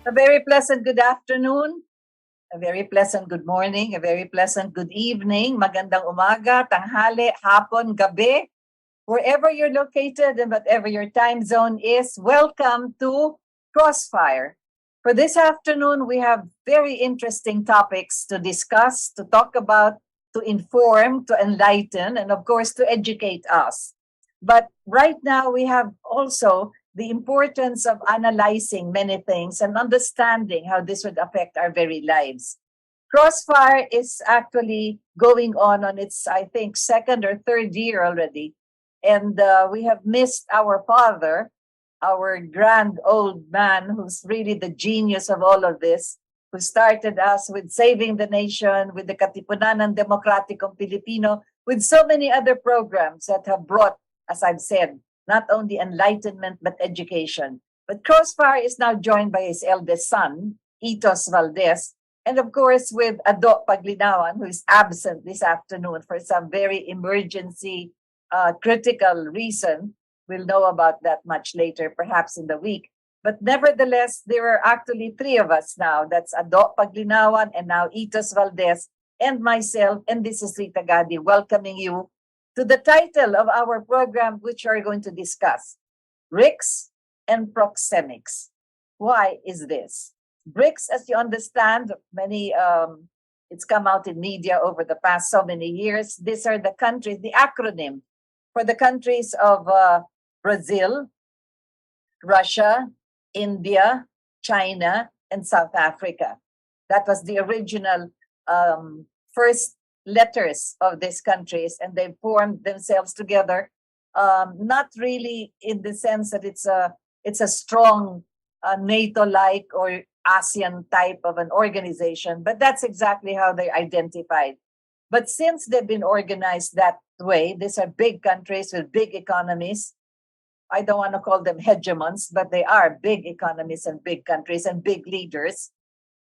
A very pleasant good afternoon, a very pleasant good morning, a very pleasant good evening, magandang umaga, tanghali, hapon, gabi, wherever you're located and whatever your time zone is, welcome to Crossfire. For this afternoon, we have very interesting topics to discuss, to talk about, to inform, to enlighten, and of course, to educate us. But right now, we have also the importance of analyzing many things and understanding how this would affect our very lives. Crossfire is actually going on its, I think, second or third year already. And we have missed our father, our grand old man, who's really the genius of all of this, who started us with saving the nation, with the Katipunan and Demokratikong Pilipino, with so many other programs that have brought, as I've said, not only enlightenment, but education. But Crossfire is now joined by his eldest son, Itos Valdes, and of course with Ado Paglinawan, who is absent this afternoon for some very emergency, critical reason. We'll know about that much later, perhaps in the week. But nevertheless, there are actually three of us now. That's Ado Paglinawan and now Itos Valdes and myself. And this is Rita Gadi welcoming you to the title of our program, which we're going to discuss, BRICS and Proxemics. Why is this? BRICS, as you understand, it's come out in media over the past so many years. These are the countries, the acronym for the countries of Brazil, Russia, India, China, and South Africa. That was the original first letters of these countries, and they formed themselves together. Not really in the sense that it's a strong NATO-like or ASEAN type of an organization, but that's exactly how they're identified. But since they've been organized that way, these are big countries with big economies. I don't want to call them hegemons, but they are big economies and big countries and big leaders.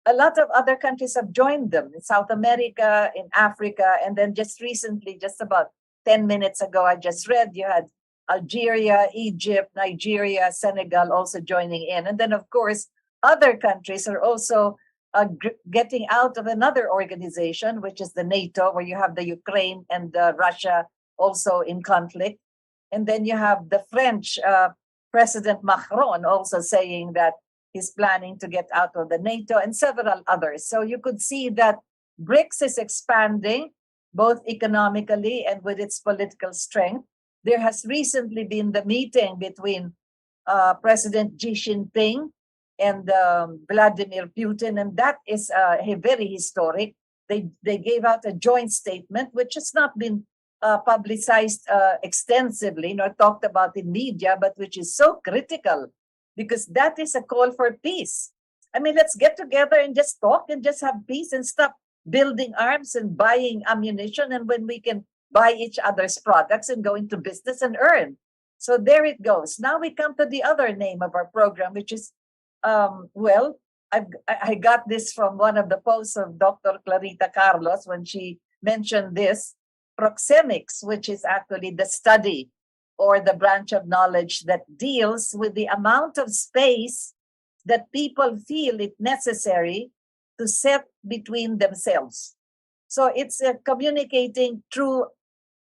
A lot of other countries have joined them in South America, in Africa, and then just recently, just about 10 minutes ago, I just read you had Algeria, Egypt, Nigeria, Senegal also joining in. And then, of course, other countries are also getting out of another organization, which is the NATO, where you have the Ukraine and Russia also in conflict. And then you have the French President Macron also saying that he's planning to get out of the NATO and several others. So you could see that BRICS is expanding both economically and with its political strength. There has recently been the meeting between President Xi Jinping and Vladimir Putin, and that is very historic. They gave out a joint statement, which has not been publicized extensively, nor talked about in media, but which is so critical because that is a call for peace. I mean, let's get together and just talk and just have peace and stop building arms and buying ammunition, and when we can buy each other's products and go into business and earn. So there it goes. Now we come to the other name of our program, which is, I got this from one of the posts of Dr. Clarita Carlos when she mentioned this, proxemics, which is actually the study or the branch of knowledge that deals with the amount of space that people feel it necessary to set between themselves. So it's communicating through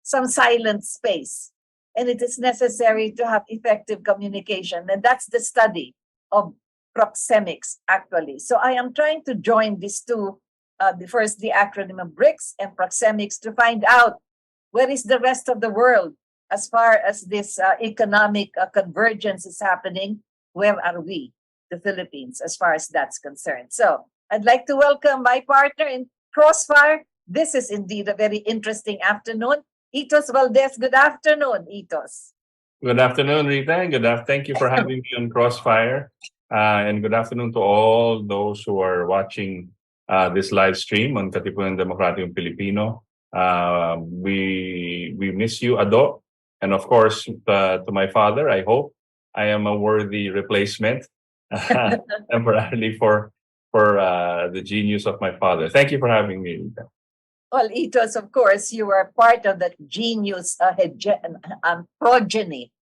some silent space, and it is necessary to have effective communication. And that's the study of proxemics, actually. So I am trying to join these two, the acronym of BRICS and proxemics, to find out where is the rest of the world as far as this economic convergence is happening. Where are we, the Philippines, as far as that's concerned? So I'd like to welcome my partner in Crossfire. This is indeed a very interesting afternoon. Itos Valdes, good afternoon, Itos. Good afternoon, Rita. Thank you for having me on Crossfire. And good afternoon to all those who are watching this live stream on Katipunan Demokratikong Pilipino. We miss you, Ado. And of course, to my father, I hope I am a worthy replacement temporarily for the genius of my father. Thank you for having me, Rita. Well, Itos, of course, you are part of that genius progeny.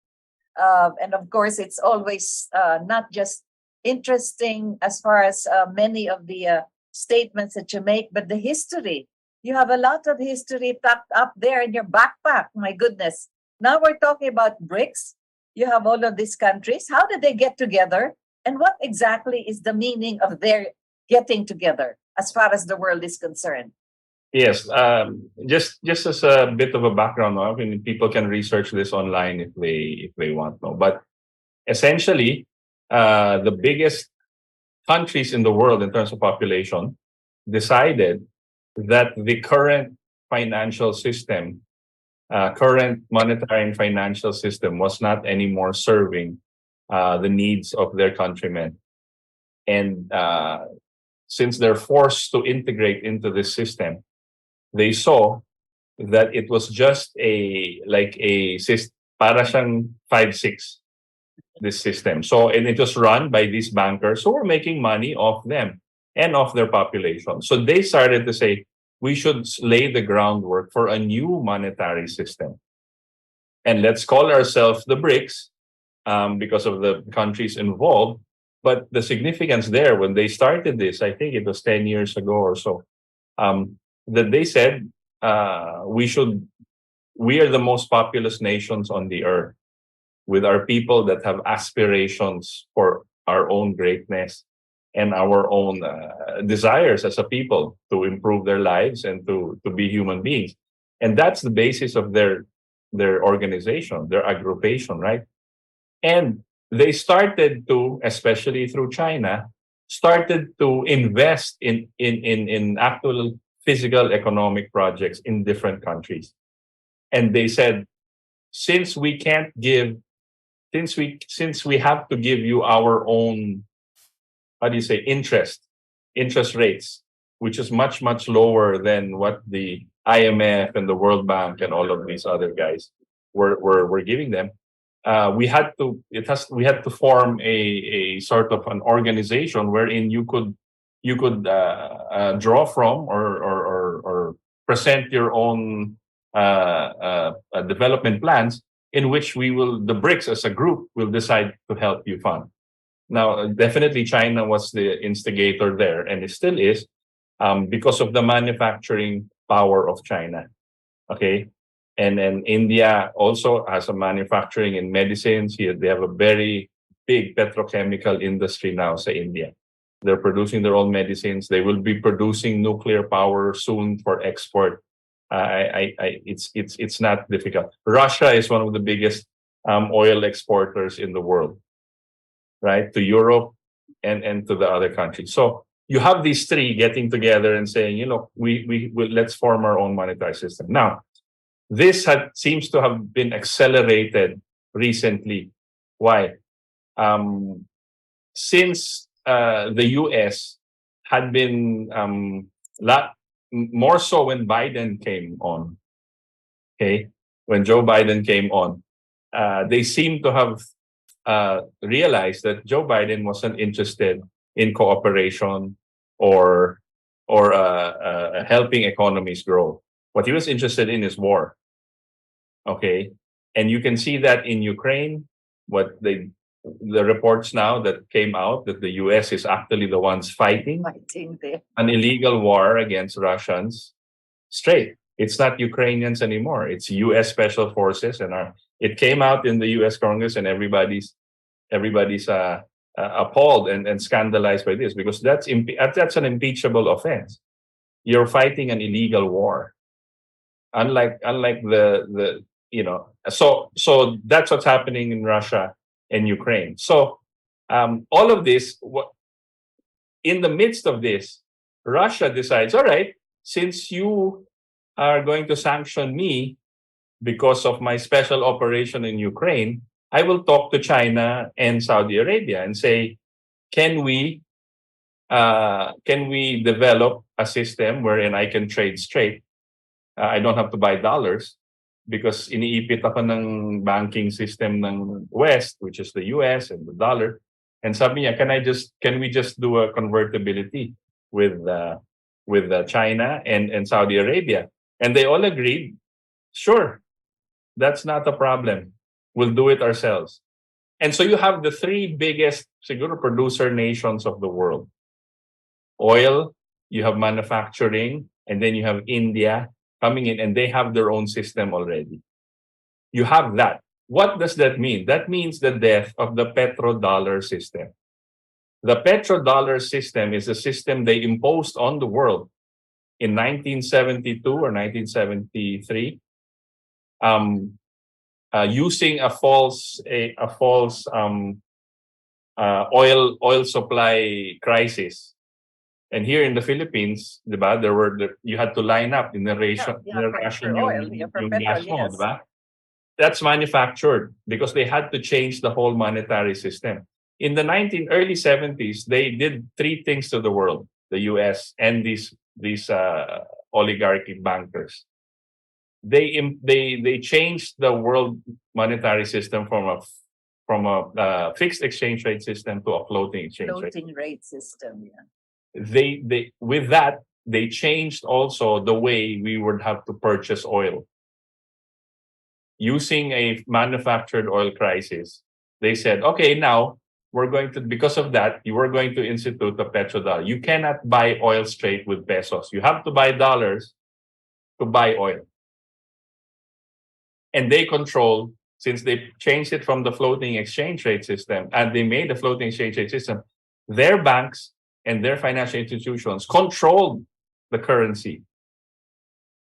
And of course, it's always not just interesting as far as many of the statements that you make, but the history. You have a lot of history tucked up there in your backpack. My goodness. Now we're talking about BRICS. You have all of these countries. How did they get together? And what exactly is the meaning of their getting together as far as the world is concerned? Yes, just as a bit of a background, no? I mean, people can research this online if they want, no. But essentially, the biggest countries in the world in terms of population decided that the current financial system, current monetary and financial system, was not anymore serving the needs of their countrymen, and since they're forced to integrate into this system, they saw that it was just para siyang 5-6, this system. So, and it was run by these bankers who were making money off them and off their population. So they started to say, we should lay the groundwork for a new monetary system. And let's call ourselves the BRICS because of the countries involved. But the significance there, when they started this, I think it was 10 years ago or so, that they said, we are the most populous nations on the earth, with our people that have aspirations for our own greatness and our own desires as a people to improve their lives and to be human beings. And that's the basis of their organization, their aggregation, right? And they started to, especially through China, started to invest in actual physical economic projects in different countries. And they said, since we have to give you our own, interest rates, which is much, much lower than what the IMF and the World Bank and all of these other guys were giving them. We had to form a sort of an organization wherein you could draw from or present your own development plans, in which the BRICS as a group will decide to help you fund. Now, definitely China was the instigator there, and it still is, because of the manufacturing power of China. Okay. And then India also has a manufacturing in medicines. Here they have a very big petrochemical industry now, say India. They're producing their own medicines. They will be producing nuclear power soon for export. It's not difficult. Russia is one of the biggest oil exporters in the world, right? To Europe and to the other countries. So you have these three getting together and saying, let's form our own monetary system. Now, this seems to have been accelerated recently. Why? Since the US had been more so when Biden came on. Okay, when Joe Biden came on, they seem to have realized that Joe Biden wasn't interested in cooperation or helping economies grow. What he was interested in is war. Okay, and you can see that in Ukraine. The reports now that came out that the US is actually the ones fighting an illegal war against Russians. Straight. It's not Ukrainians anymore. It's US Special Forces, and it came out in the US Congress, and everybody's appalled and scandalized by this, because that's an impeachable offense. You're fighting an illegal war. Unlike so that's what's happening in Russia and Ukraine. So all of this, in the midst of this, Russia decides, all right, since you are going to sanction me because of my special operation in Ukraine, I will talk to China and Saudi Arabia and say, can we develop a system wherein I can trade straight? I don't have to buy dollars, because iniipit ako ng banking system ng West, which is the US and the dollar. And sabi niya, can we just do a convertibility with China and Saudi Arabia? And they all agreed, sure, that's not a problem. We'll do it ourselves. And so you have the three biggest siguro producer nations of the world. Oil, you have manufacturing, and then you have India coming in, and they have their own system already. You have that. What does that mean? That means the death of the petrodollar system. The petrodollar system is a system they imposed on the world in 1972 or 1973, using a false oil supply crisis. And here in the Philippines, diba, you had to line up in the ration, for oil, for petrol, gas mo, yes. diba? That's manufactured because they had to change the whole monetary system. In the early 70s, they did three things to the world, the US and these oligarchic bankers. They changed the world monetary system from a fixed exchange rate system to a floating exchange rate system. Yeah. They with that they changed also the way we would have to purchase oil. Using a manufactured oil crisis, they said, okay, now we're going to, because of that, you were going to institute a petrodollar. You cannot buy oil straight with pesos. You have to buy dollars to buy oil. And they control, since they changed it from the floating exchange rate system and they made the floating exchange rate system, their banks and their financial institutions controlled the currency.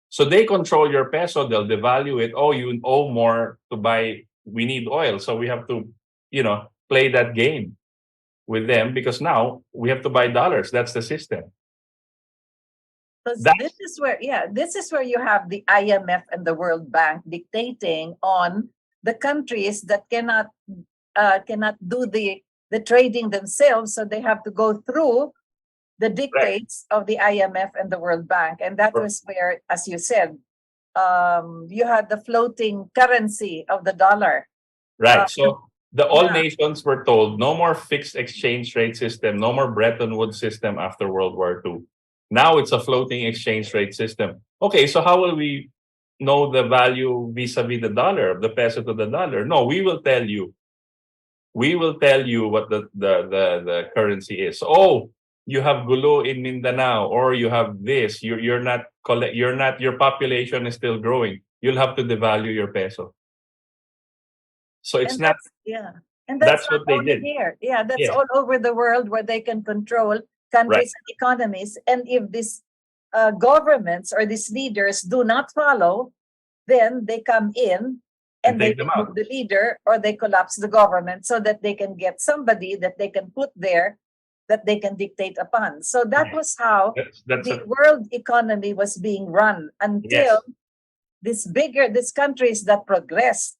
So they control your peso, they'll devalue it. Oh, you owe more to buy, we need oil. So we have to, play that game with them because now we have to buy dollars. That's the system. This is where you have the IMF and the World Bank dictating on the countries that cannot do the trading themselves, so they have to go through the dictates of the IMF and the World Bank. And that was where, as you said, you had the floating currency of the dollar. Right. So all nations were told no more fixed exchange rate system, no more Bretton Woods system after World War II. Now it's a floating exchange rate system. Okay, so how will we know the value vis-a-vis the dollar, the peso to the dollar? No, we will tell you. We will tell you what the currency is. Oh, you have gulo in Mindanao, or you have this. Your population is still growing. You'll have to devalue your peso. So it's not. Yeah, and that's what they did here. Yeah, that's all over the world where they can control countries and economies. And if these governments or these leaders do not follow, then they come in and they remove the leader, or they collapse the government so that they can get somebody that they can put there that they can dictate upon. So that was how the world economy was being run until these countries that progressed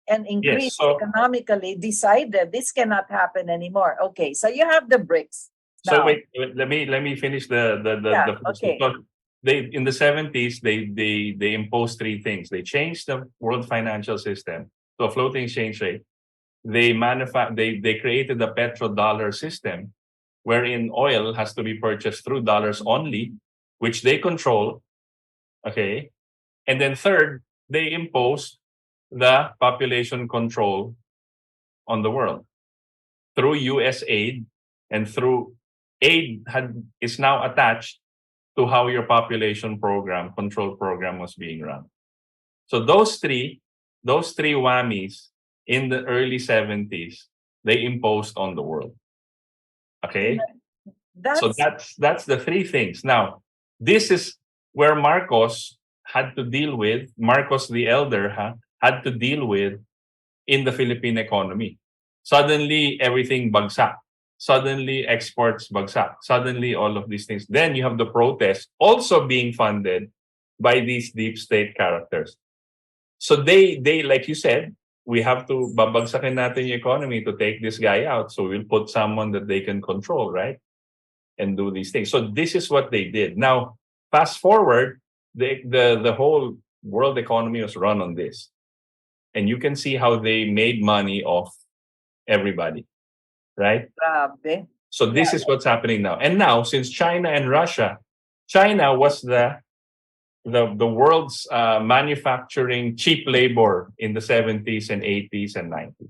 and increased economically decided this cannot happen anymore. Okay, so you have the BRICS. So wait, let me finish the okay. So they in the 70s they imposed three things. They changed the world financial system to a floating exchange rate. They created the petrodollar system, wherein oil has to be purchased through dollars only, which they control. Okay, and then third, they imposed the population control on the world through US aid, and through aid is now attached to how your population control program was being run. So those three whammies in the early 70s, they imposed on the world. Okay? So that's the three things. Now, this is where Marcos the Elder had to deal with in the Philippine economy. Suddenly, everything bagsak. Suddenly, exports bagsak. Suddenly, all of these things. Then you have the protests also being funded by these deep state characters. So they like you said, we have to babagsakin natin yung economy to take this guy out. So we'll put someone that they can control, right? And do these things. So this is what they did. Now, fast forward, the whole world economy was run on this. And you can see how they made money off everybody, right? So this is what's happening now. And now, since China was the world's manufacturing cheap labor in the 70s and 80s and 90s.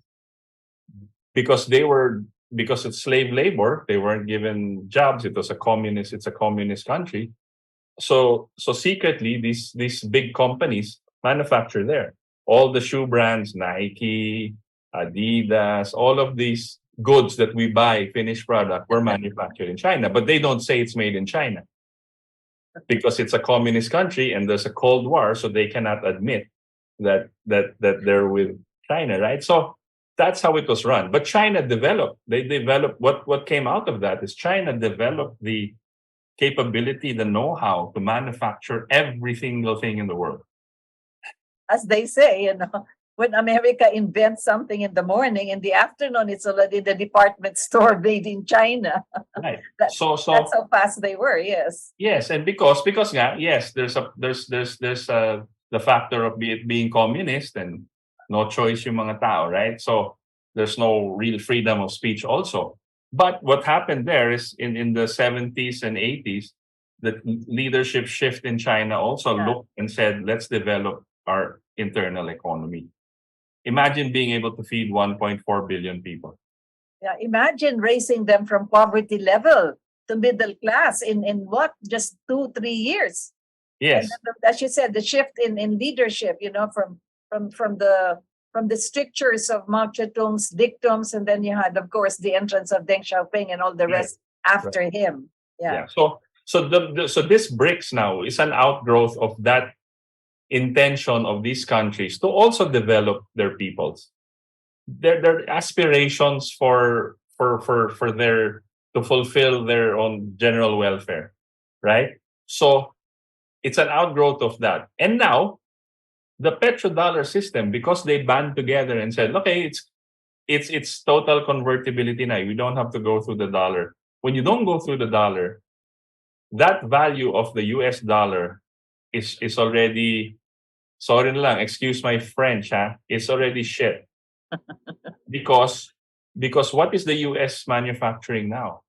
because it's slave labor, they weren't given jobs. It's a communist country. So secretly, these big companies manufacture there. All the shoe brands, Nike, Adidas, all of these goods that we buy, finished product, were manufactured in China. But they don't say it's made in China because it's a communist country and there's a Cold War, so they cannot admit that they're with China, right? So that's how it was run. But China developed. They developed what came out of that is China developed the capability, the know-how to manufacture every single thing in the world. As they say, when America invents something in the morning, in the afternoon, it's already in the department store made in China. Right. That's how fast they were. Yes. Yes, and because yes, there's the factor of it being communist and no choice yung mga tao, right? So there's no real freedom of speech also. But what happened there is in the 70s and 80s, the leadership shift in China also looked and said, let's develop our internal economy. Imagine being able to feed 1.4 billion people. Yeah, imagine raising them from poverty level to middle class in what, just 2-3 years. Yes. And as you said, the shift in leadership, from the strictures of Mao Zedong's dictums, and then you had, of course, the entrance of Deng Xiaoping and all the rest after him. Yeah. So this BRICS now is an outgrowth of that intention of these countries to also develop their peoples. Their aspirations for their to fulfill their own general welfare, right? So it's an outgrowth of that. And now the petrodollar system, because they band together and said, okay, it's total convertibility now. We don't have to go through the dollar. When you don't go through the dollar, that value of the US dollar is already, sorry na lang, excuse my French, it's already shit. because what is the US manufacturing now?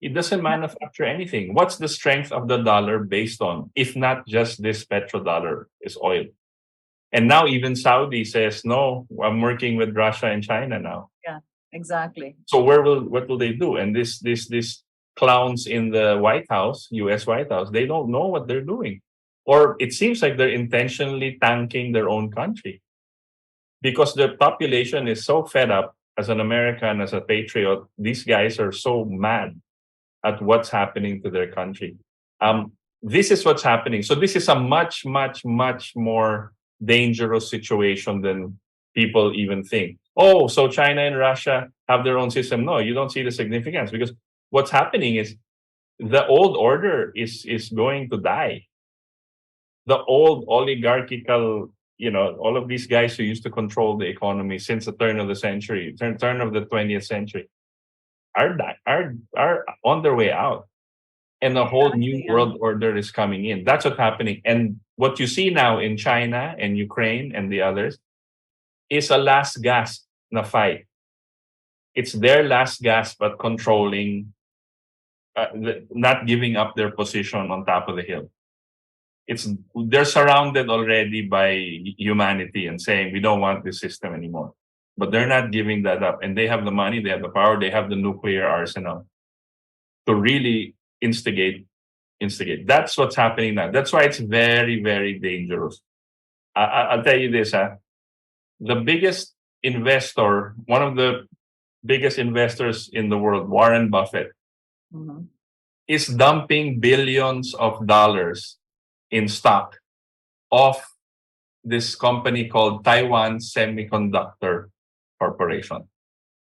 It doesn't manufacture anything. What's the strength of the dollar based on, if not just this petrodollar, is oil? And now even Saudi says, no, I'm working with Russia and China now. Yeah, exactly. So what will they do? And this clowns in the White House, US White House, they don't know what they're doing. Or it seems like they're intentionally tanking their own country because the population is so fed up. As an American, as a patriot, these guys are so mad at what's happening to their country. This is what's happening. So this is a much, much, much more dangerous situation than people even think. Oh, so China and Russia have their own system. No, you don't see the significance because what's happening is the old order is going to die. The old oligarchical, all of these guys who used to control the economy since the turn of the 20th century are on their way out. And a whole new world order is coming in. That's what's happening. And what you see now in China and Ukraine and the others is a last gasp na fight. It's their last gasp at controlling, not giving up their position on top of the hill. They're surrounded already by humanity and saying, we don't want this system anymore. But they're not giving that up. And they have the money, they have the power, they have the nuclear arsenal to really instigate. That's what's happening now. That's why it's very, very dangerous. I'll tell you this, the biggest investor, one of the biggest investors in the world, Warren Buffett, is dumping billions of dollars in stock of this company called Taiwan Semiconductor Corporation.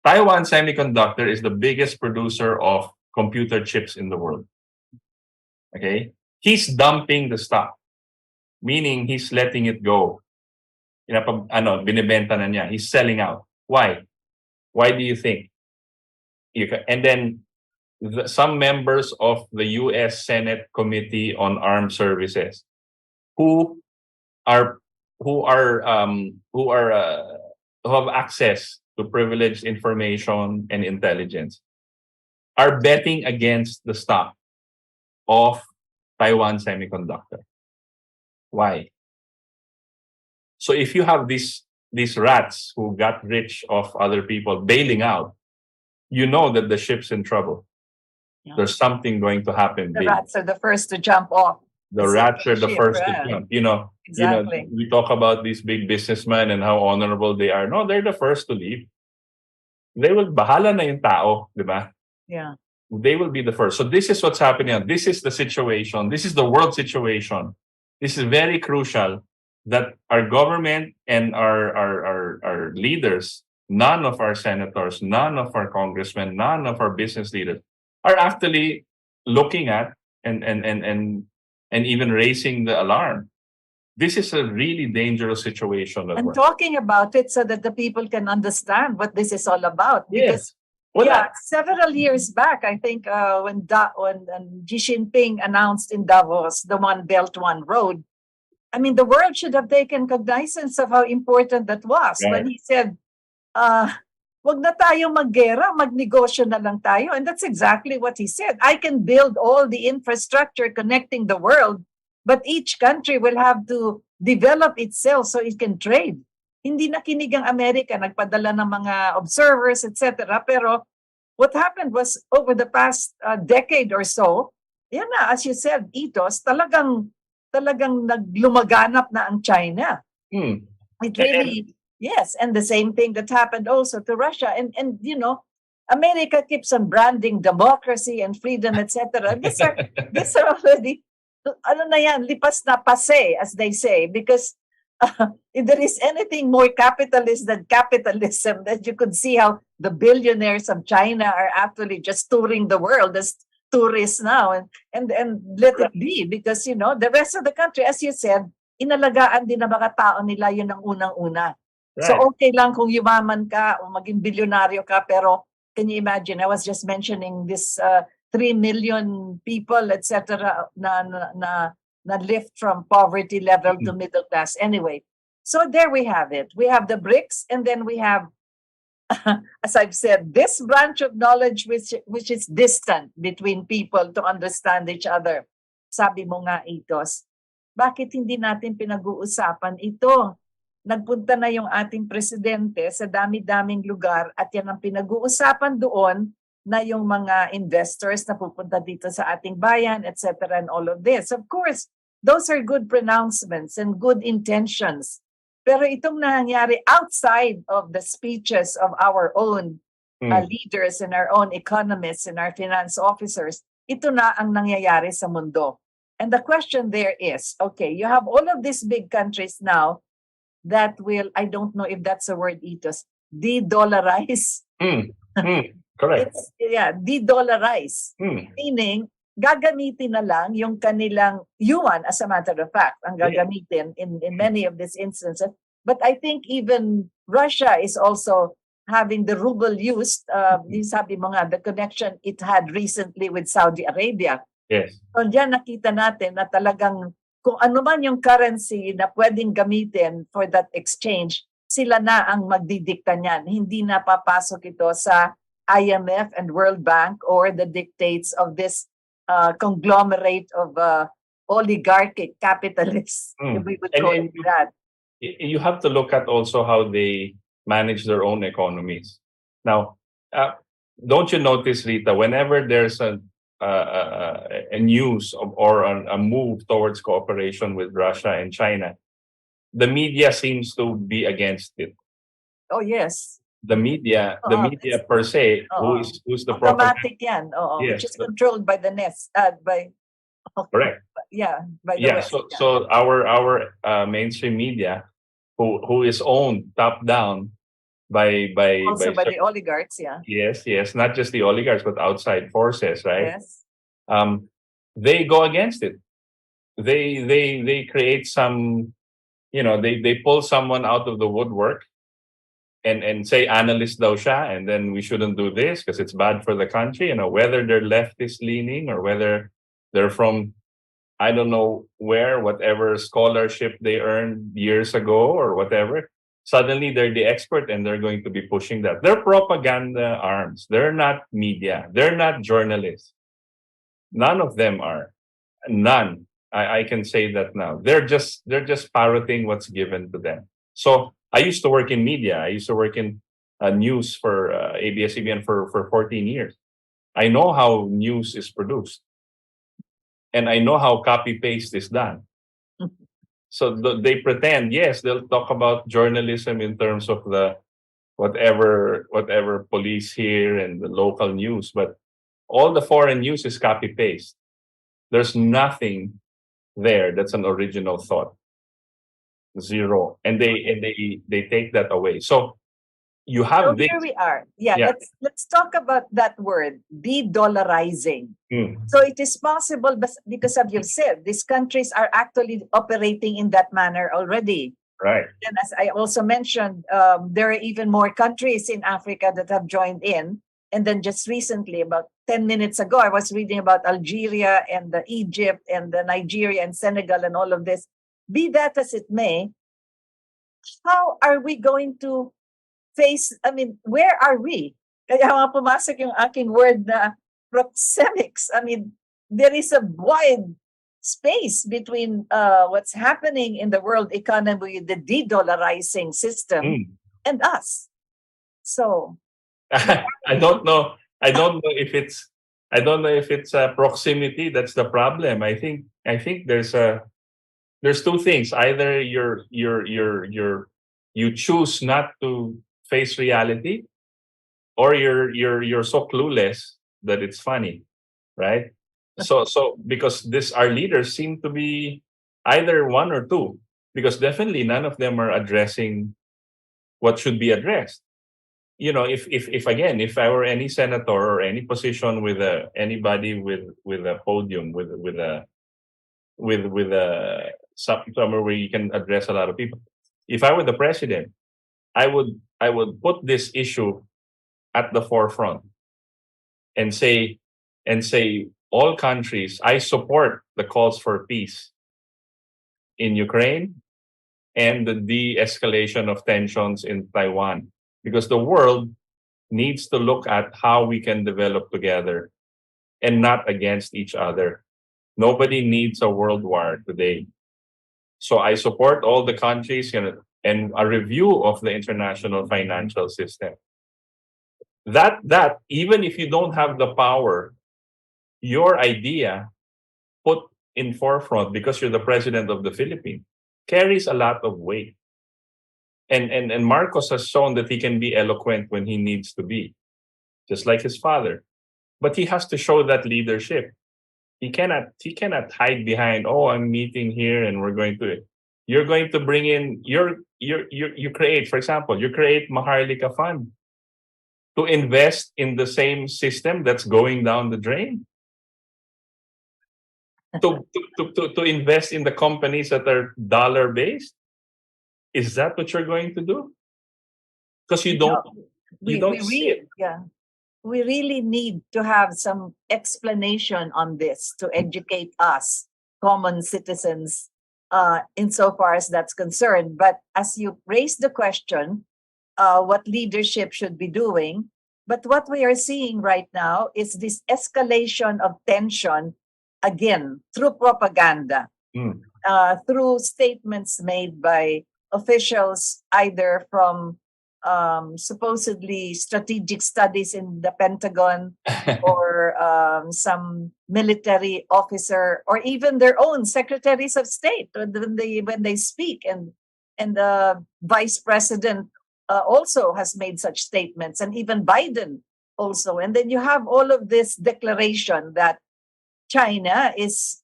Taiwan Semiconductor is the biggest producer of computer chips in the world. Okay? He's dumping the stock, meaning he's letting it go. Binibenta na niya. He's selling out. Why? Why do you think? And then some members of the U.S. Senate Committee on Armed Services, who have access to privileged information and intelligence, are betting against the stock of Taiwan Semiconductor. Why? So if you have this these rats who got rich off other people bailing out, you know that the ship's in trouble. Yeah. There's something going to happen The big. rats are the first to jump off. The rats are the ship, first to right? jump. Exactly. We talk about these big businessmen and how honorable they are. No, they're the first to leave. They will bahala na yung tao, di ba? Yeah. They will be the first. So this is what's happening. This is the situation. This is the world situation. This is very crucial that our government and our leaders, none of our senators, none of our congressmen, none of our business leaders are actually looking at and even raising the alarm. This is a really dangerous situation. And talking about it so that the people can understand what this is all about. Yes. Because several years back, I think when Xi Jinping announced in Davos the One Belt, One Road, I mean, the world should have taken cognizance of how important that was. Right. When he said, wag na tayo maggera, magnegosyo na lang tayo. And that's exactly what he said. I can build all the infrastructure connecting the world, but each country will have to develop itself so it can trade. Hindi nakinig ang Amerika, nagpadala ng mga observers, etc. Pero what happened was over the past decade or so, yan na, as you said, Itos, talagang naglumaganap na ang China. It really, yes, and the same thing that happened also to Russia. And America keeps on branding democracy and freedom, etc. These are already, lipas na pase, as they say, because if there is anything more capitalist than capitalism, that you could see how the billionaires of China are actually just touring the world as tourists now, and let it be, because the rest of the country, as you said, inalagaan din ng mga tao nila, yun ang unang-una. Right. So okay lang kung yumaman ka o maging bilyonaryo ka, pero can you imagine, I was just mentioning this 3 million people, etc., na lift from poverty level to middle class. Anyway, so there we have it. We have the BRICS, and then we have, as I've said, this branch of knowledge which is distant between people to understand each other. Sabi mo nga, Itos, bakit hindi natin pinag-uusapan ito? Nagpunta na yung ating presidente sa dami-daming lugar at yan ang pinag-uusapan doon na yung mga investors na pupunta dito sa ating bayan, etc. and all of this. Of course, those are good pronouncements and good intentions. Pero itong nangyari outside of the speeches of our own leaders and our own economists and our finance officers, ito na ang nangyayari sa mundo. And the question there is, okay, you have all of these big countries now that will, I don't know if that's a word, Itos, de-dollarize. Correct. De-dollarize. Meaning, gagamitin na lang yung kanilang yuan, as a matter of fact, ang gagamitin in many of these instances. But I think even Russia is also having the ruble used. Sabi mo nga, the connection it had recently with Saudi Arabia. Yes. So diyan nakita natin na talagang kung ano man yung currency na pwedeng gamitin for that exchange, sila na ang magdidikta niyan. Hindi na papasok ito sa IMF and World Bank or the dictates of this conglomerate of oligarchic capitalists, if we would call it that. You have to look at also how they manage their own economies. Now, don't you notice, Rita, whenever there's a news or a move towards cooperation with Russia and China, the media seems to be against it. Oh, yes. The media per se, who's the automatic yan, yes, which is controlled by the nest, correct. By the West. So our mainstream media, who is owned top down by the oligarchs, Yes, not just the oligarchs but outside forces, right? Yes. They go against it. They create some, they pull someone out of the woodwork and say analyst daw siya, and then we shouldn't do this because it's bad for the country, whether they're leftist leaning or whether they're from I don't know whatever scholarship they earned years ago or whatever. Suddenly they're the expert and they're going to be pushing that. They're propaganda arms. They're not media. They're not journalists. None of them are. None. I can say that now. They're just parroting what's given to them. So I used to work in media. I used to work in news for ABS-CBN for 14 years. I know how news is produced, and I know how copy paste is done. So they pretend, yes, they'll talk about journalism in terms of the whatever police here and the local news, but all the foreign news is copy paste. There's nothing there that's an original thought. Zero. And they take that away. So you So have this. here we are. Yeah, Yeah. let's talk about that word, de-dollarizing. Mm, So it is possible, but because of you've said, these countries are actually operating in that manner already. right. And as I also mentioned, there are even more countries in Africa that have joined in. And then just recently, about 10 minutes ago, I was reading about Algeria and the Egypt and the Nigeria and Senegal and all of this. Be that as it may, how are we going to face, I mean, where are we? Kaya nga pumasok yung aking word na proxemics. I mean, there is a wide space between what's happening in the world economy, the de-dollarizing system, Mm. and us. So I don't know. I don't know if it's proximity that's the problem. I think there's two things. Either you choose not to face reality, or you're so clueless that it's funny, right? So because our leaders seem to be either one or two, because definitely none of them are addressing what should be addressed. You know, if again, if I were any senator or any position with anybody with a podium with a somewhere where you can address a lot of people, if I were the president, I would put this issue at the forefront and say all countries, I support the calls for peace in Ukraine and the de-escalation of tensions in Taiwan, because the world needs to look at how we can develop together and not against each other. Nobody needs a world war today. So I support all the countries, and a review of the international financial system. That even if you don't have the power, your idea put in forefront because you're the president of the Philippines carries a lot of weight. And Marcos has shown that he can be eloquent when he needs to be, just like his father. But he has to show that leadership. He cannot hide behind, oh, I'm meeting here and we're going to. You're going to bring in you create, for example, you create Maharlika Fund to invest in the same system that's going down the drain. To invest in the companies that are dollar based. Is that what you're going to do? Because you don't see it. Yeah. We really need to have some explanation on this to educate us, common citizens, insofar as that's concerned. But as you raise the question, what leadership should be doing, but what we are seeing right now is this escalation of tension, again, through propaganda, through statements made by officials, either from supposedly strategic studies in the Pentagon or some military officer, or even their own secretaries of state when they speak, and the vice president also has made such statements, and even Biden also. And then you have all of this declaration that China is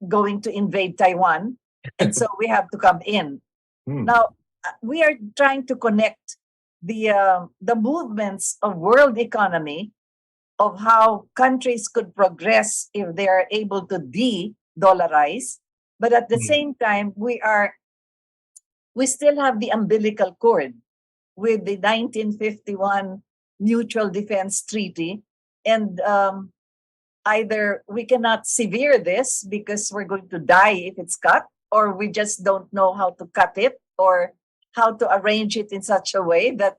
going to invade Taiwan, and so we have to come in. Now, we are trying to connect the movements of world economy, of how countries could progress if they are able to de-dollarize, but at the same time we still have the umbilical cord with the 1951 Mutual Defense Treaty, and either we cannot sever this because we're going to die if it's cut, or we just don't know how to cut it, or how to arrange it in such a way that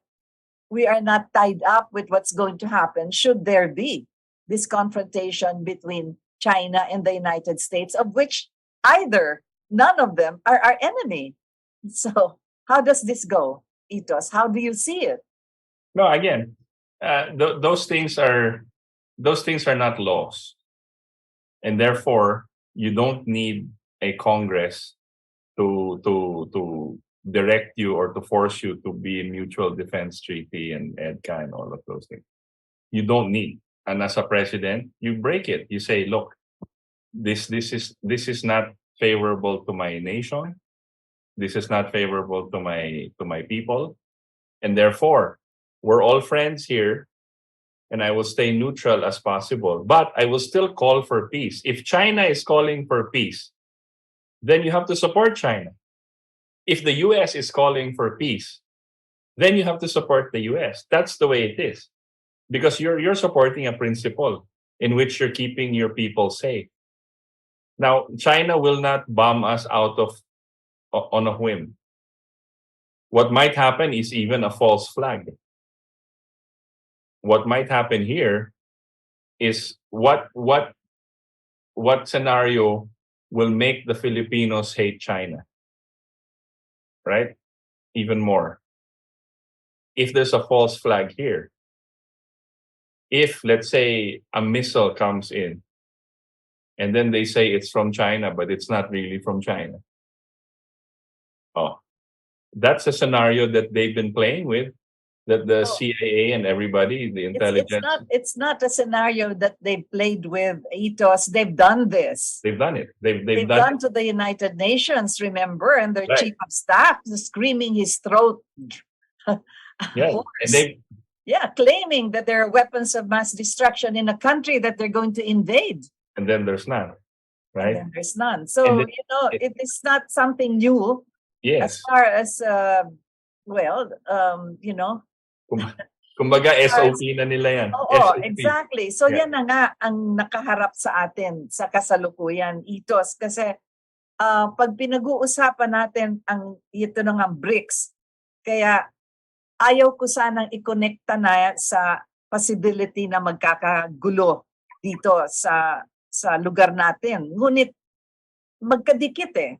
we are not tied up with what's going to happen should there be this confrontation between China and the United States, of which none of them are our enemy. So How does this go, Itos? How do you see it? No, again, those things are not laws, and therefore you don't need a Congress to direct you or to force you to be in mutual defense treaty and EDCA and all of those things. You don't need. And as a president, you break it. You say, look, this is not favorable to my nation. This is not favorable to my people, and therefore we're all friends here, and I will stay neutral as possible. But I will still call for peace. If China is calling for peace, then you have to support China. If the US is calling for peace, then you have to support the US. That's the way it is. Because you're supporting a principle in which you're keeping your people safe. Now, China will not bomb us out of on a whim. What might happen is even a false flag. What might happen here is what scenario will make the Filipinos hate China, right? Even more. If there's a false flag here, if, let's say, a missile comes in and then they say it's from China, but it's not really from China. Oh, that's a scenario that they've been playing with, that the CIA and everybody, the intelligence. It's not a scenario that they've played with, Itos. They've done this. They've done it. They've done to the United Nations, remember? And their chief of staff screaming his throat. Yeah, and claiming that there are weapons of mass destruction in a country that they're going to invade. And then there's none, right? And then there's none. So, it is not something new. Yes. As far as, Kumbaga, SOP na nila yan. Oo, exactly. So yan na nga ang nakaharap sa atin sa kasalukuyan, Itos. Kasi pag pinag-uusapan natin ito na nga BRICS, kaya ayaw ko sanang i-connecta na sa possibility na magkakagulo dito sa lugar natin. Ngunit magkadikit eh.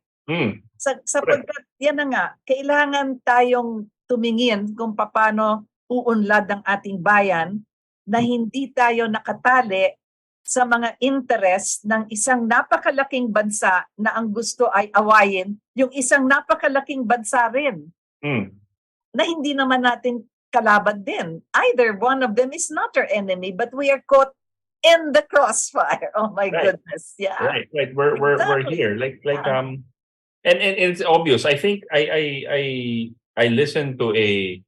Sapagkat yan na nga, kailangan tayong tumingin kung paano uunlad ang ating bayan na hindi tayo nakatali sa mga interest ng isang napakalaking bansa na ang gusto ay awayin yung isang napakalaking bansa rin na hindi naman natin kalaban din. Either one of them is not our enemy, but we are caught in the crossfire. Oh my goodness. Yeah. Right. We're here. And it's obvious. I think I listened to a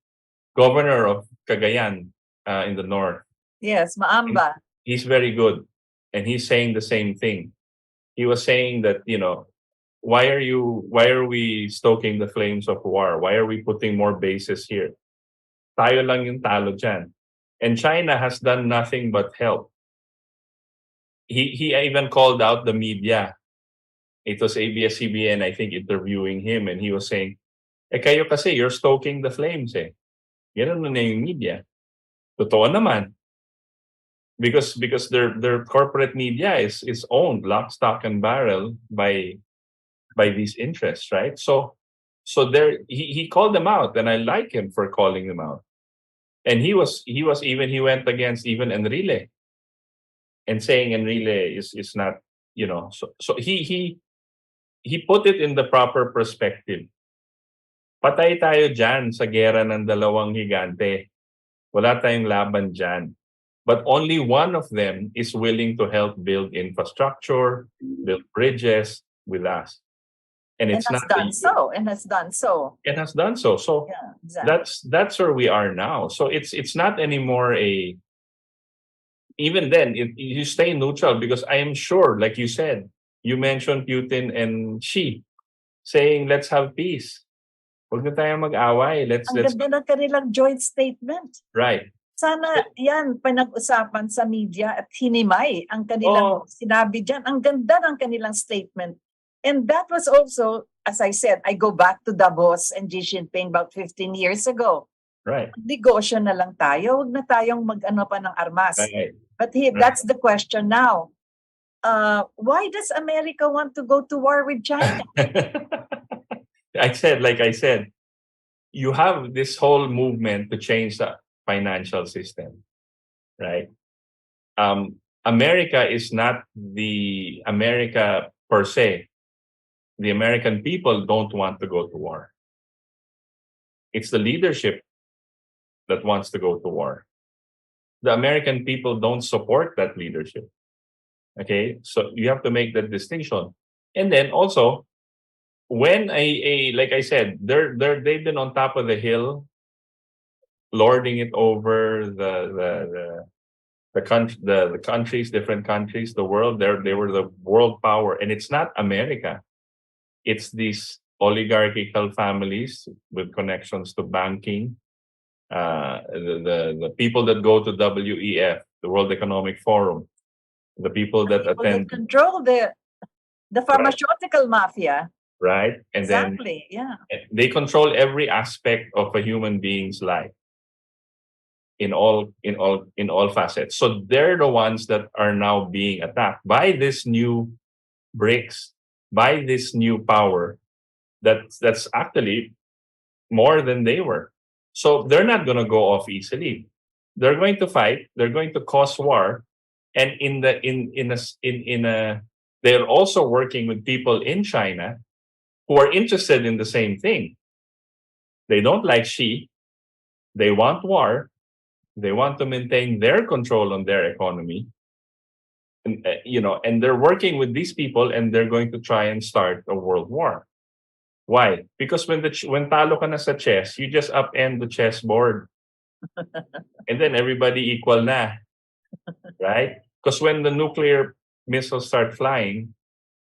governor of Cagayan in the north. Yes, Maamba. He's very good, and he's saying the same thing. He was saying that, why are we stoking the flames of war? Why are we putting more bases here? Tayo lang yung talo dyan. And China has done nothing but help. He even called out the media. It was ABS-CBN, I think, interviewing him, and he was saying, kayo kasi, you're stoking the flames eh. Ganun na yung media. Totoo naman. Because their corporate media is owned lock, stock, and barrel by these interests, right? So there he called them out, and I like him for calling them out. And he went against even Enrile, and saying Enrile is not, so he put it in the proper perspective. Patay tayo dyan sa gera ng dalawang higante. Wala tayong laban dyan. But only one of them is willing to help build infrastructure, build bridges with us. And it's has done so. So yeah, exactly. that's where we are now. So it's not anymore even then, you stay neutral, because I am sure, like you said, you mentioned Putin and Xi saying, let's have peace. Huwag na tayo mag-away. Ang ganda ng kanilang joint statement. Right. Sana yan pinag-usapan sa media at hinimay ang kanilang sinabi dyan. Ang ganda ng kanilang statement. And that was also, as I said, I go back to Davos and Xi Jinping about 15 years ago. Right. Negosyo na lang tayo. Huwag na tayong mag-ano pa ng armas. Right. But that's the question now. Why does America want to go to war with China? like I said, you have this whole movement to change the financial system, right? America is not the America per se. The American people don't want to go to war. It's the leadership that wants to go to war. The American people don't support that leadership. Okay, so you have to make that distinction. And then also, when like I said, they've been on top of the hill, lording it over the countries, different countries, the world. They were the world power, and it's not America. It's these oligarchical families with connections to banking, the people that go to WEF, the World Economic Forum, the people that People attend, that control the pharmaceutical mafia. right? And Exactly. Yeah. then they control every aspect of a human being's life in all facets. So they're the ones that are now being attacked by this new BRICS, by this new power that's actually more than they were. So they're not going to go off easily. They're going to fight. They're going to cause war, and they're also working with people in China who are interested in the same thing. They don't like Xi. They want war. They want to maintain their control on their economy. And, and they're working with these people, and they're going to try and start a world war. Why? Because when talo ka na sa chess, you just upend the chessboard, and then everybody equal na, right? Because when the nuclear missiles start flying,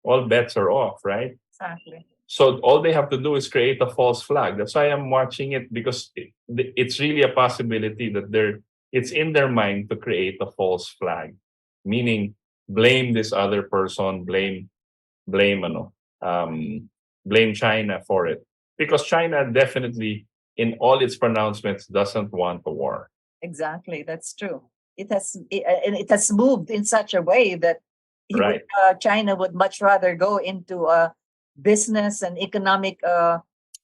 all bets are off, right? Exactly. So all they have to do is create a false flag. That's why I'm watching it, because it's really a possibility that it's in their mind to create a false flag, meaning blame this other person, blame China for it, because China definitely, in all its pronouncements, doesn't want a war. Exactly, that's true. It has moved in such a way that Right. China would much rather go into business and economic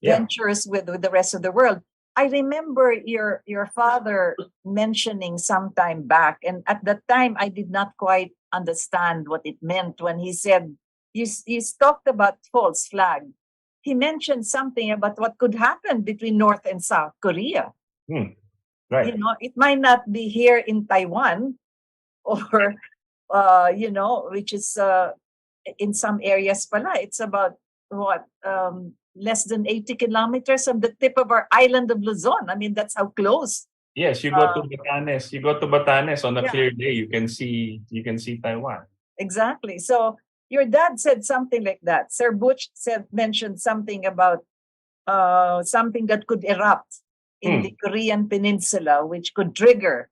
ventures with the rest of the world. I remember your father mentioning some time back, and at that time I did not quite understand what it meant when he said, you talked about false flag. He mentioned something about what could happen between North and South Korea. Right. It might not be here in Taiwan, or which is in some areas pala. It's about less than 80 kilometers from the tip of our island of Luzon. I mean, that's how close. Yes, you go to Batanes. You go to Batanes on a clear day. You can see Taiwan. Exactly. So your dad said something like that. Sir Butch mentioned something about something that could erupt in the Korean Peninsula, which could trigger,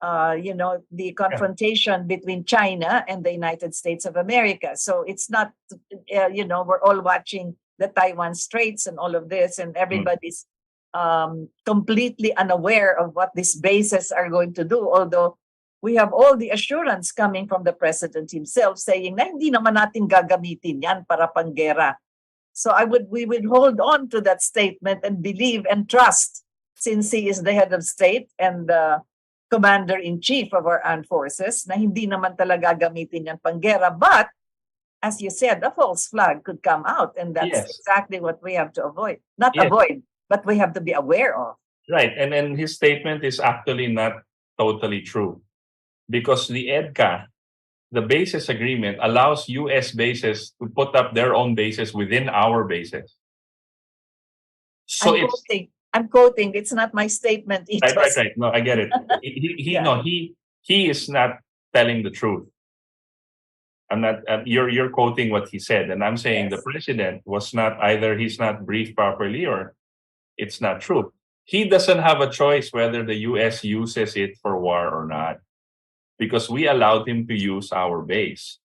the confrontation between China and the United States of America. So it's not, we're all watching the Taiwan Straits and all of this, and everybody's completely unaware of what these bases are going to do. Although we have all the assurance coming from the president himself saying na hindi naman natin gagamitin yan para panggera. So we would hold on to that statement and believe and trust, since he is the head of state and the commander-in-chief of our armed forces, na hindi naman talaga gamitin yan panggera. But as you said, a false flag could come out, and that's exactly what we have to avoid. Not avoid, but we have to be aware of. Right, and then his statement is actually not totally true, because the EDCA, the bases agreement, allows U.S. bases to put up their own bases within our bases. So I'm quoting. It's not my statement. Right. No, I get it. He is not telling the truth. I'm not. You're quoting what he said, and I'm saying the president was not either. He's not briefed properly, or it's not true. He doesn't have a choice whether the U.S. uses it for war or not, because we allowed him to use our base.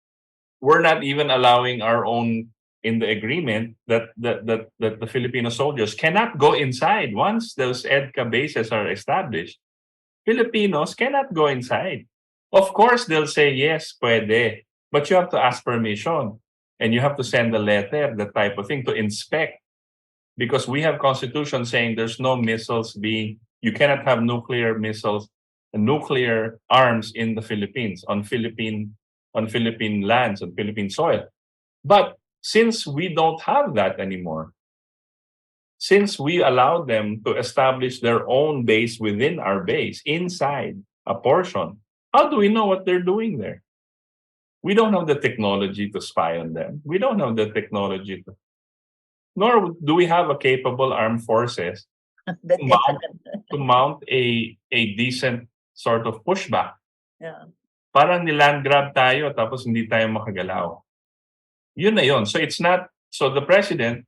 We're not even allowing our own in the agreement that the Filipino soldiers cannot go inside once those EDCA bases are established. Filipinos cannot go inside. Of course, they'll say, yes, pwede. But you have to ask permission. And you have to send a letter, that type of thing, to inspect because we have constitution saying there's no missiles you cannot have nuclear missiles and nuclear arms in the Philippines, on Philippine lands, on Philippine soil. But since we don't have that anymore, since we allowed them to establish their own base within our base, inside a portion, how do we know what they're doing there? We don't have the technology to spy on them. We don't have the technology nor do we have a capable armed forces That to mount a decent sort of pushback. yeah. Parang niland grab tayo tapos hindi tayo makagalaw. Yun na yun. So it's not, so the president,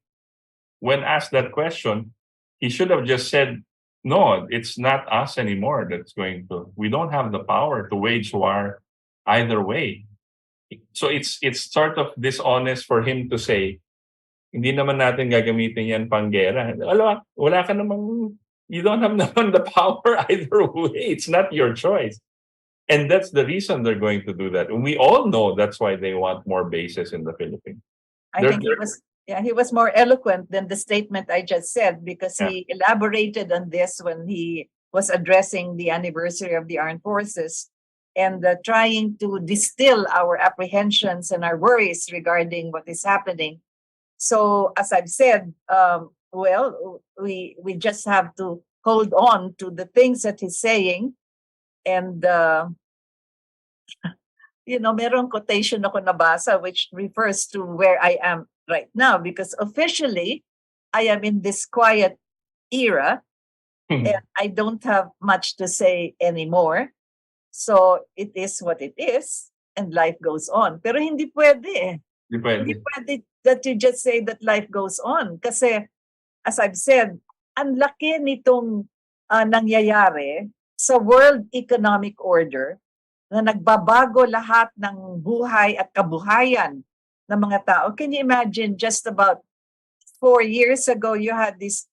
when asked that question, he should have just said, no, it's not us anymore that's going to, we don't have the power to wage war either way. So it's sort of dishonest for him to say, hindi naman natin gagamitin yan panggera. Wala ka namang, you don't have naman the power either way. It's not your choice. And that's the reason they're going to do that. And we all know that's why they want more bases in the Philippines. I think he was more eloquent than the statement I just said, because he elaborated on this when he was addressing the anniversary of the armed forces and trying to distill our apprehensions and our worries regarding what is happening. So, as I've said, we just have to hold on to the things that he's saying. And, merong quotation ako nabasa which refers to where I am right now, because officially I am in this quiet era and I don't have much to say anymore. So it is what it is and life goes on. Pero hindi pwede eh. Hindi pwede that you just say that life goes on. Kasi, as I've said, ang laki nitong nangyayari sa world economic order na nagbabago lahat ng buhay at kabuhayan ng mga tao. Can you imagine, just about 4 years ago, you had this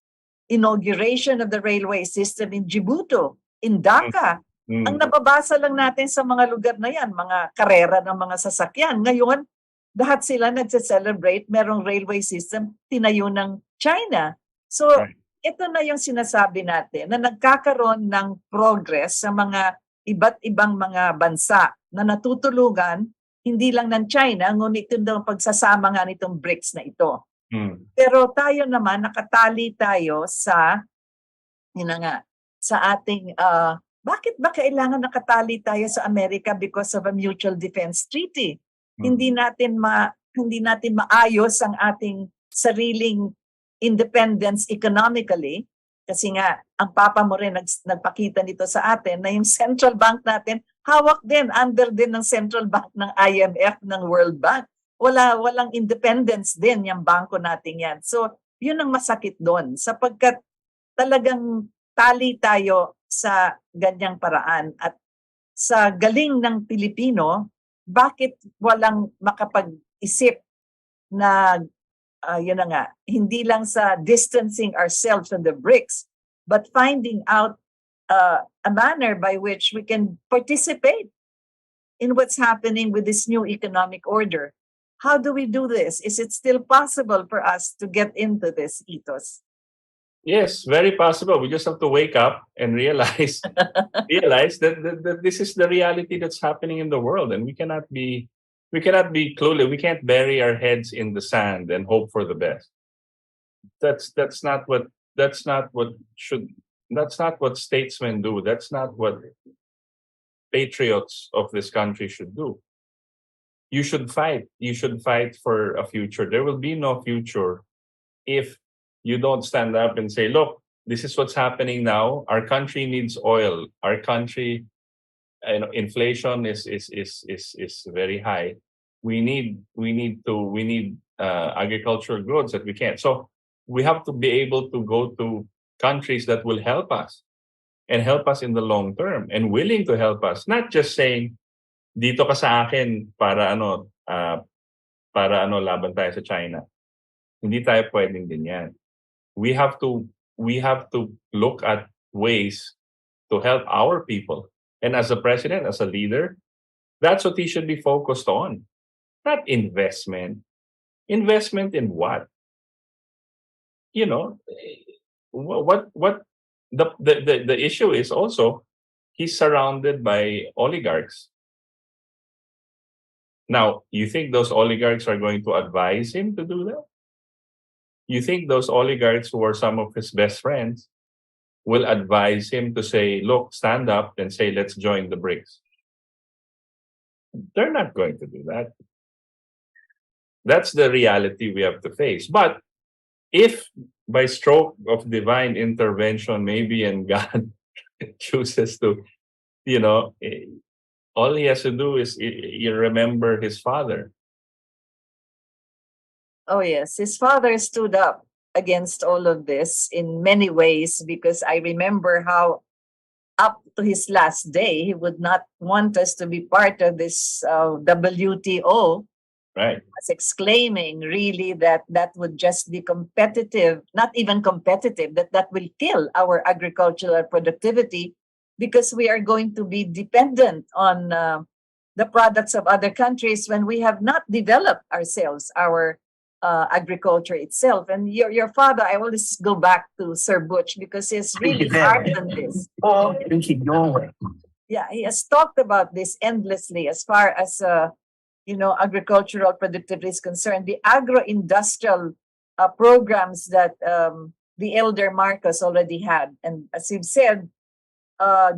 inauguration of the railway system in Djibouti, in Dhaka. Ang nababasa lang natin sa mga lugar na yan, mga karera ng mga sasakyan. Ngayon, lahat sila nagse-celebrate, merong railway system, tinayo ng China. So, ito na yung sinasabi natin, na nagkakaroon ng progress sa mga iba't ibang mga bansa na natutulungan, hindi lang ng China, ngunit itong pagsasama nga nitong BRICS na ito. Pero tayo naman, nakatali tayo sa ating, bakit ba kailangan nakatali tayo sa Amerika? Because of a mutual defense treaty. Hindi natin maayos ang ating sariling independence economically, kasi nga ang papa mo rin nagpakita nito sa atin na yung central bank natin hawak din, under din ng central bank ng IMF, ng World Bank. Walang independence din yung bangko natin yan. So yun ang masakit doon, sapagkat talagang tali tayo sa ganyang paraan. At sa galing ng Pilipino, bakit walang makapag-isip na hindi lang sa distancing ourselves from the BRICS, but finding out a manner by which we can participate in what's happening with this new economic order. How do we do this? Is it still possible for us to get into this ethos? Yes, very possible. We just have to wake up and realize that this is the reality that's happening in the world, and we cannot be clueless. We can't bury our heads in the sand and hope for the best. That's not what statesmen do. That's not what patriots of this country should do. You should fight. You should fight for a future. There will be no future if you don't stand up and say, look, this is what's happening now. Our country needs oil. Our country, inflation is very high. We need agricultural goods that we can't. So we have to be able to go to countries that will help us and help us in the long term and willing to help us. Not just saying, dito ka sa akin para laban tayo sa China. Hindi tayo pwedeng ganyan. We have to look at ways to help our people. And as a president, as a leader, that's what he should be focused on. Not investment. Investment in what? you know, what the issue is also he's surrounded by oligarchs. Now, you think those oligarchs are going to advise him to do that? You think those oligarchs who are some of his best friends will advise him to say, look, stand up and say, let's join the BRICS? They're not going to do that. That's the reality we have to face. But if by stroke of divine intervention, maybe, and God chooses to, all he has to do is you remember his father. Oh, yes. His father stood up against all of this in many ways, because I remember how up to his last day, he would not want us to be part of this WTO. Right. Was exclaiming really that would just be competitive, not even competitive, that will kill our agricultural productivity, because we are going to be dependent on the products of other countries when we have not developed ourselves, our agriculture itself. And your father, I always go back to Sir Butch, because he's really hard on this. Yeah, he has talked about this endlessly as far as agricultural productivity is concerned. The agro-industrial programs that the elder Marcos already had. And as you've said,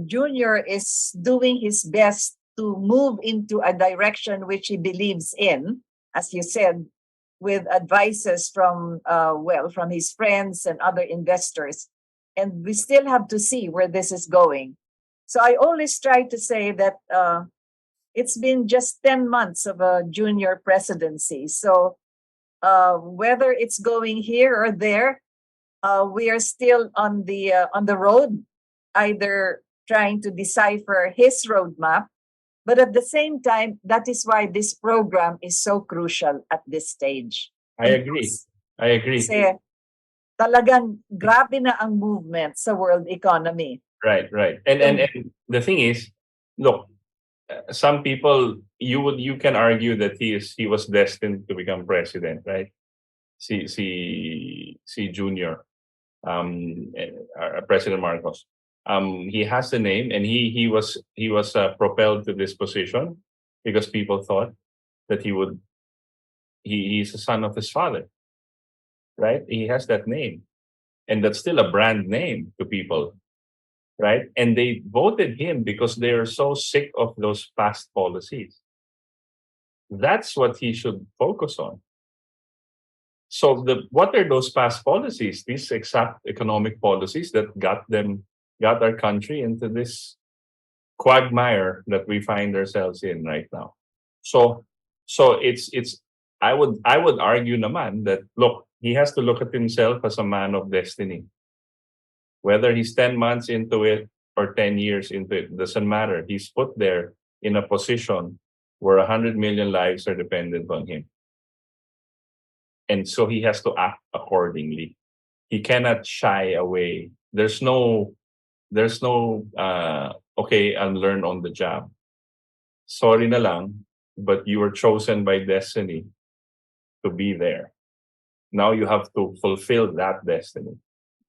Junior is doing his best to move into a direction which he believes in, as you said, with advices from his friends and other investors. And we still have to see where this is going. So I always try to say that it's been just 10 months of a Junior presidency. So whether it's going here or there, we are still on the road, either trying to decipher his roadmap. But at the same time, that is why this program is so crucial at this stage. I agree. Kasi talagang grabe na ang movement sa world economy. Right. And the thing is, look, some people you can argue that he was destined to become president, right? Si Junior, President Marcos. He has the name, and he was propelled to this position because people thought that he's a son of his father, right? He has that name, and that's still a brand name to people, right? And they voted him because they are so sick of those past policies. That's what he should focus on. So what are those past policies? These exact economic policies that got our country into this quagmire that we find ourselves in right now. So it's I would argue naman that, look, he has to look at himself as a man of destiny. Whether he's 10 months into it or 10 years into it, doesn't matter. He's put there in a position where 100 million lives are dependent on him. And so he has to act accordingly. He cannot shy away. There's no okay, I'll learn on the job. Sorry na lang, but you were chosen by destiny to be there. Now you have to fulfill that destiny.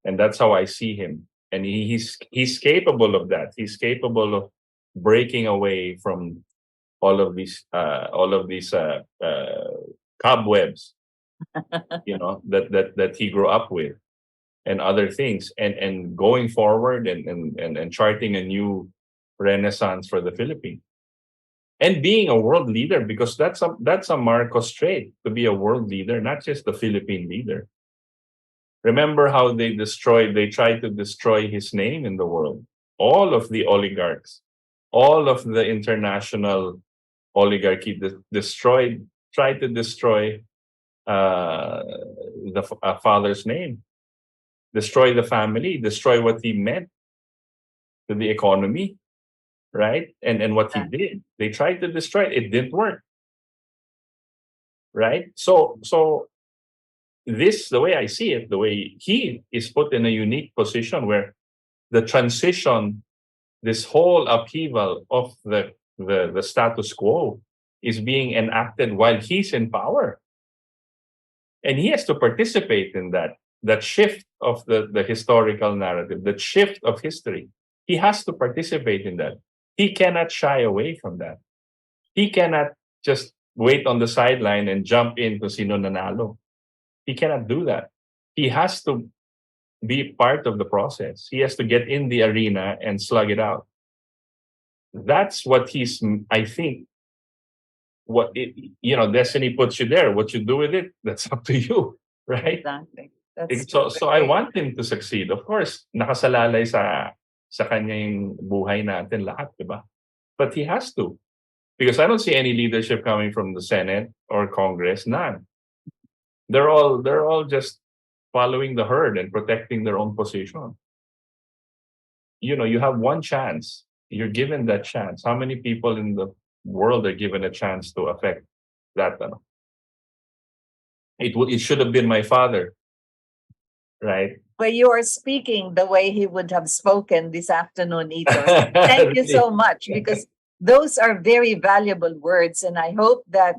And that's how I see him. And he's capable of that. He's capable of breaking away from all of these cobwebs, that he grew up with, and other things, and going forward and charting a new renaissance for the Philippines, and being a world leader, because that's a Marcos trait, to be a world leader, not just the Philippine leader. Remember how they tried to destroy his name in the world. All of the oligarchs, all of the international oligarchy tried to destroy the father's name, destroy the family, destroy what he meant to the economy, right? And what he did. They tried to destroy it. It didn't work. Right? So this, the way I see it, the way he is put in a unique position where the transition, this whole upheaval of the status quo is being enacted while he's in power. And he has to participate in that. that shift of the historical narrative, that shift of history. He has to participate in that. He cannot shy away from that. He cannot just wait on the sideline and jump in to sino nanalo. He cannot do that. He has to be part of the process. He has to get in the arena and slug it out. That's what he's, I think, destiny puts you there. What you do with it, that's up to you, right? Exactly. That's So I want him to succeed. Of course, nakasalalay sa kanya yung buhay natin lahat, di ba? But he has to. Because I don't see any leadership coming from the Senate or Congress. None. They're all just following the herd and protecting their own position. You have one chance. You're given that chance. How many people in the world are given a chance to affect that? It should have been my father, right? Well, you are speaking the way he would have spoken this afternoon, Ito. Thank you so much, because those are very valuable words, and I hope that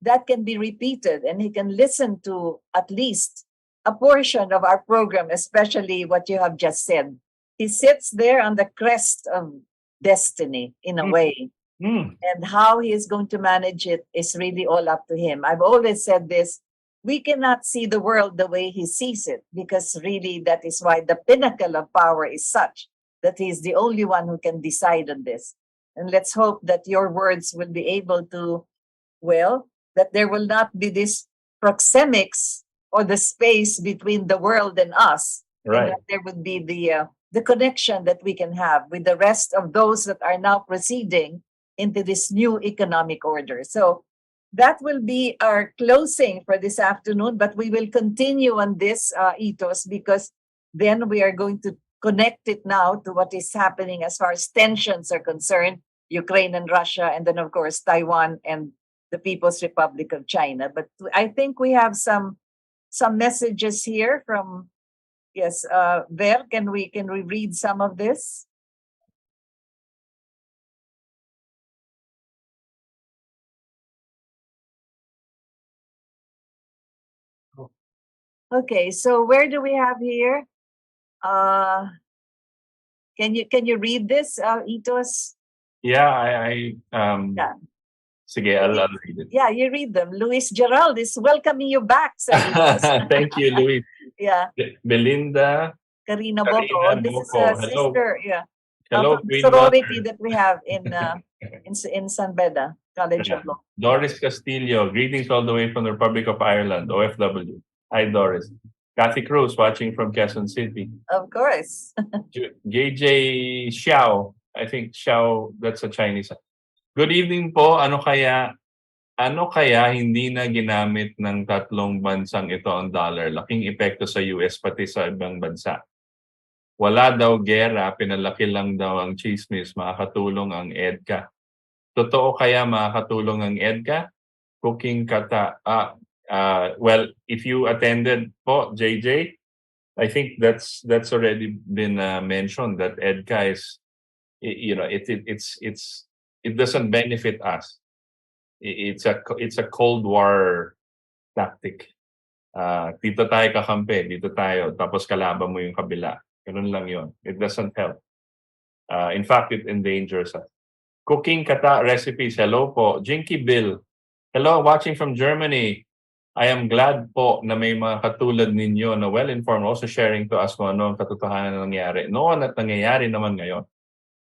that can be repeated and he can listen to at least a portion of our program, especially what you have just said. He sits there on the crest of destiny in a way. And how he is going to manage it is really all up to him. I've always said this. We cannot see the world the way he sees it, because really that is why the pinnacle of power is such that he is the only one who can decide on this. And let's hope that your words will be able to, that there will not be this proxemics or the space between the world and us. Right. And that there would be the connection that we can have with the rest of those that are now proceeding into this new economic order. So that will be our closing for this afternoon, but we will continue on this, Ethos, because then we are going to connect it now to what is happening as far as tensions are concerned, Ukraine and Russia, and then, of course, Taiwan and the People's Republic of China. But I think we have some messages here from, yes, Ver, can we read some of this? Okay, so where do we have here? Can you read this, Itos? Yeah, Yeah. Sige, I'll read it. Yeah, you read them. Luis Gerald is welcoming you back, sir. Thank you, Luis. Yeah. Belinda. Karina Boko. This is a Hello. sister. Yeah. Hello, from sorority that we have in San Beda College of Law. Doris Castillo, greetings all the way from the Republic of Ireland, OFW. Hi, Doris. Kathy Cruz, watching from Quezon City. Of course. JJ Xiao, I think Xiao, that's a Chinese. Good evening po. Ano kaya hindi na ginamit ng tatlong bansang ito ang dollar? Laking epekto sa US pati sa ibang bansa. Wala daw gera, pinalaki lang daw ang chismis, makakatulong ang EDCA. Totoo kaya makakatulong ang EDCA? Cooking kata. Well, if you attended po, JJ, I think that's already been mentioned that EDCA is, it doesn't benefit us. It's a Cold War tactic. Dito tayo kakampi, dito tayo, tapos kalaban mo yung kabila. Ganun lang yun. It doesn't help. In fact, it endangers us. Cooking kata recipes. Hello po. Jinky Bill. Hello, watching from Germany. I am glad po na may mga katulad ninyo na well-informed, also sharing to us kung ano ang katotohanan na nangyayari. Noon at nangyayari naman ngayon.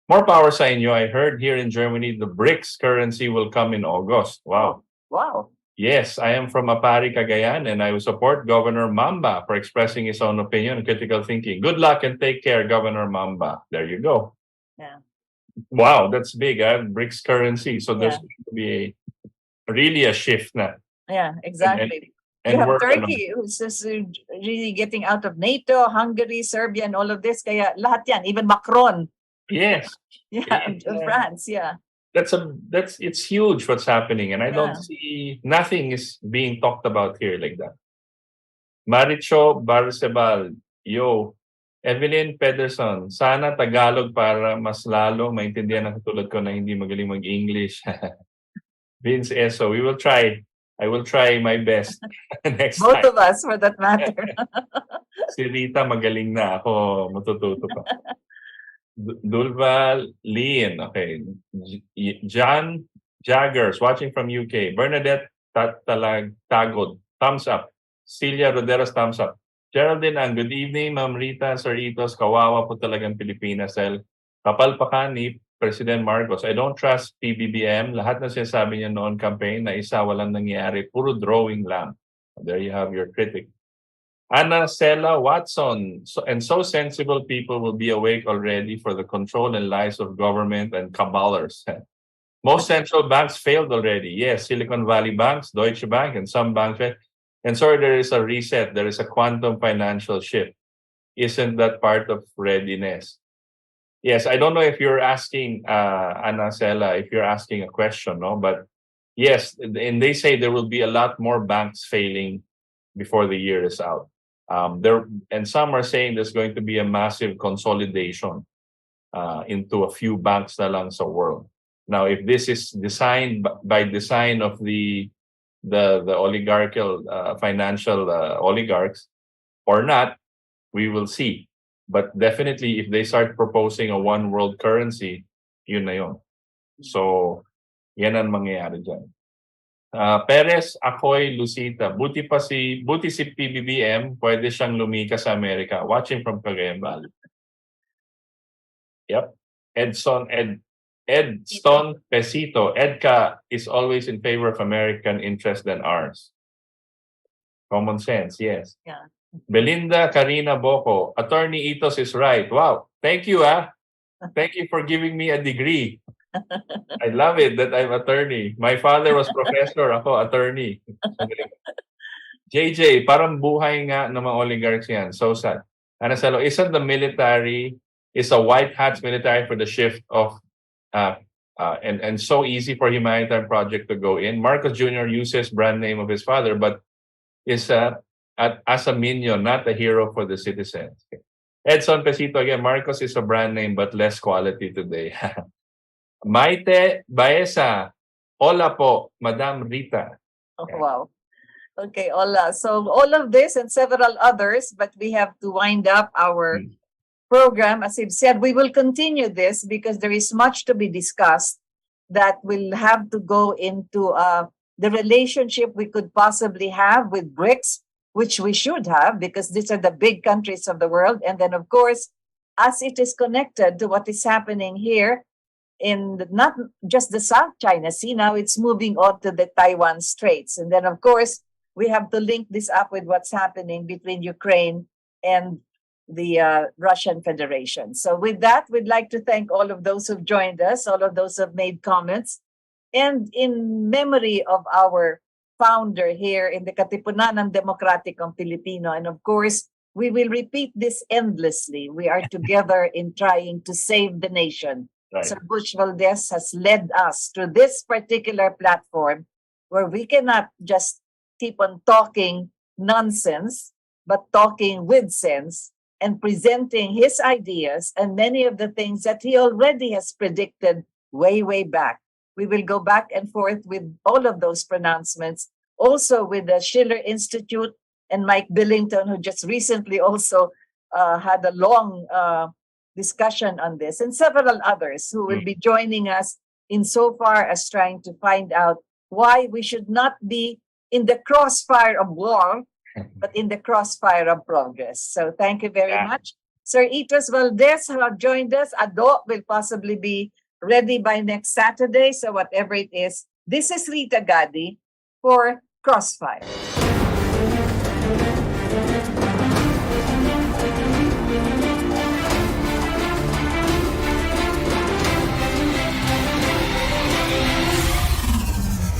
More power sa inyo. I heard here in Germany, the BRICS currency will come in August. Wow. Wow. Yes, I am from Apari, Cagayan, and I will support Governor Mamba for expressing his own opinion and critical thinking. Good luck and take care, Governor Mamba. There you go. Yeah. Wow, that's big, BRICS currency. So there's going to be really a shift na. Yeah, exactly. And you have Turkey, who's just really getting out of NATO, Hungary, Serbia, and all of this. Kaya lahat yan, even Macron. Yes. Yeah, France, yeah. It's huge what's happening, and I don't see, nothing is being talked about here like that. Maricho Barcebal, yo, Evelyn Pederson, sana Tagalog para mas lalo maintindihan ng katulad ko na hindi magaling mag-English. Vince Eso, we will try. I will try my best next Both time. of us, for that matter. Si Rita magaling na, ako matututo pa. Dulval Lean, okay. John Jaggers, watching from UK. Bernadette Tagod, thumbs up. Celia Roderos, thumbs up. Geraldine Ang, good evening, Ma'am Rita, Sir Itos. Kawawa po talagang Pilipinas dahil kapalpakan ni President Marcos. I don't trust PBBM. Lahat na sinasabi niya noon campaign na isa walang nangyayari. Puro drawing lang. There you have your critic. Anna Stella Watson, so sensible people will be awake already for the control and lies of government and caballers. Most central banks failed already. Yes, Silicon Valley banks, Deutsche Bank, and some banks. And so there is a reset. There is a quantum financial shift. Isn't that part of readiness? Yes, I don't know if you're asking, Anna Stella, if you're asking a question, no? But yes, and they say there will be a lot more banks failing before the year is out. And some are saying there's going to be a massive consolidation into a few banks na lang sa world. Now, if this is designed by design of the oligarchical financial oligarchs or not, we will see. But definitely, if they start proposing a one world currency, yun na yun. So, yan ang mangyayari dyan. Perez Acoy Lucita, buti si PBBM, pwede siyang lumika sa Amerika. Watching from Cagayan Valley. Yep. Edston Pesito. Edka is always in favor of American interest than ours. Common sense, yes. Yeah. Belinda Karina Boko. Attorney Itos is right. Wow. Thank you, Thank you for giving me a degree. I love it that I'm attorney. My father was professor, ako attorney. JJ, parang buhay nga ng mga oligarchs yan. So sad. Anasalo, isn't the military, is a white hats military for the shift of, and so easy for humanitarian project to go in. Marcos Jr. uses brand name of his father, but is as a minion, not a hero for the citizens. Edson Pesito, again, Marcos is a brand name, but less quality today. Maite Baeza, hola po, Madam Rita. Oh, wow. Okay, hola. So all of this and several others, but we have to wind up our program. As I've said, we will continue this because there is much to be discussed that will have to go into the relationship we could possibly have with BRICS, which we should have because these are the big countries of the world. And then, of course, as it is connected to what is happening here in not just the South China Sea, now it's moving on to the Taiwan Straits. And then, of course, we have to link this up with what's happening between Ukraine and the Russian Federation. So with that, we'd like to thank all of those who've joined us, all of those who've made comments. And in memory of our founder here in the Katipunan ng Demokratikong Pilipino, and of course, we will repeat this endlessly. We are together in trying to save the nation. Right. Sir Bush Valdes has led us to this particular platform where we cannot just keep on talking nonsense, but talking with sense and presenting his ideas and many of the things that he already has predicted way, way back. We will go back and forth with all of those pronouncements, also with the Schiller Institute and Mike Billington, who just recently also had a long discussion on this, and several others who will be joining us insofar as trying to find out why we should not be in the crossfire of war, but in the crossfire of progress. So thank you very much. Sir Itos Valdes, who have joined us, Ado will possibly be ready by next Saturday. So whatever it is, this is Rita Gadi for Crossfire.